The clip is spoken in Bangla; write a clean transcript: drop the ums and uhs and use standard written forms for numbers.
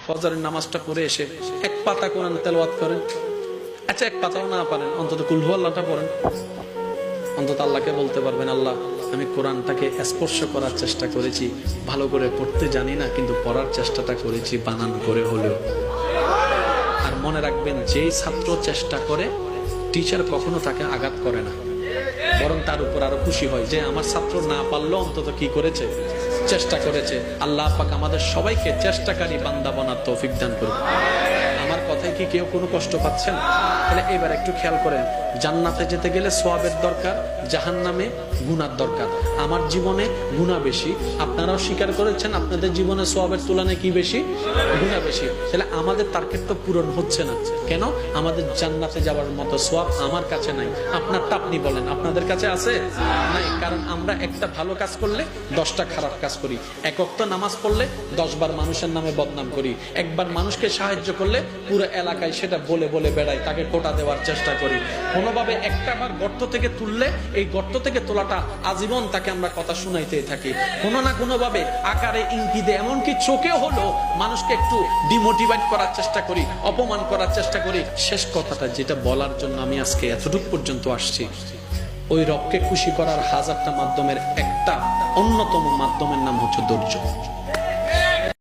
ফজরের নামাজটা পড়ে এসে এক পাতা কোরআন তেলাওয়াত করেন। আচ্ছা, এক পাতাও না পারেন, অন্তত কুল হুয়াল্লাহটা পড়েন। অন্তত আল্লাহকে বলতে পারবেন, আল্লাহ আমি কোরআনটাকে স্পর্শ করার চেষ্টা করেছি, ভালো করে পড়তে জানি না, কিন্তু পড়ার চেষ্টাটা করেছি বানান করে হলেও। আর মনে রাখবেন, যেই ছাত্র চেষ্টা করে টিচার কখনো তাকে আঘাত করে না, বরং তার উপর আরো খুশি হয় যে আমার ছাত্র না পারলেও অন্তত কি করেছে, চেষ্টা করেছে। আল্লাহ পাক আমাদের সবাইকে চেষ্টাকারী বান্দা বানার তৌফিক দান করুন। আমার কথায় কি কেউ কোনো কষ্ট পাচ্ছেন? তাহলে এবার একটু খেয়াল করেন, জান্নাতে যেতে গেলে সওয়াবের দরকার, জাহান্নামে গুনার দরকার। আমার জীবনে গুনাহ বেশি, আপনারাও স্বীকার করেছেন আপনাদের জীবনে সওয়াবের তুলনায় কি বেশি, গুনাহ বেশি। তাহলে আমাদের টার্গেট তো পূরণ হচ্ছে না। কেন? আমাদের জান্নাতে যাওয়ার মতো সওয়াব আমার কাছে নাই। আপনারটা আপনি বলেন, আপনাদের কাছে আছে? নাই। কারণ আমরা একটা ভালো কাজ করলে 10টা খারাপ কাজ করি, এক ওয়াক্ত নামাজ পড়লে 10 বার মানুষের নামে বদনাম করি, একবার মানুষকে সাহায্য করলে পুরো এলাকায় সেটা বলে বলে বেড়াই, তাকে কোটা দেওয়ার চেষ্টা করি। কোনোভাবে একটা বার গর্ত থেকে তুললে এই গর্ত থেকে তোলাটা আজীবন তাকে আমরা কথা শুনাইতেই থাকি, কোনো না কোনো ভাবে আকারে ইঙ্গিতে, এমনকি চোখে হলো মানুষকে একটু ডিমোটিভেট করার চেষ্টা করি, অপমান করার চেষ্টা করি। শেষ কথাটা যেটা বলার জন্য আমি আজকে এতটুকু পর্যন্ত আসছি, ওই রবকে খুশি করার হাজারটা মাধ্যমের একটা অন্যতম মাধ্যমের নাম হচ্ছে ধৈর্য।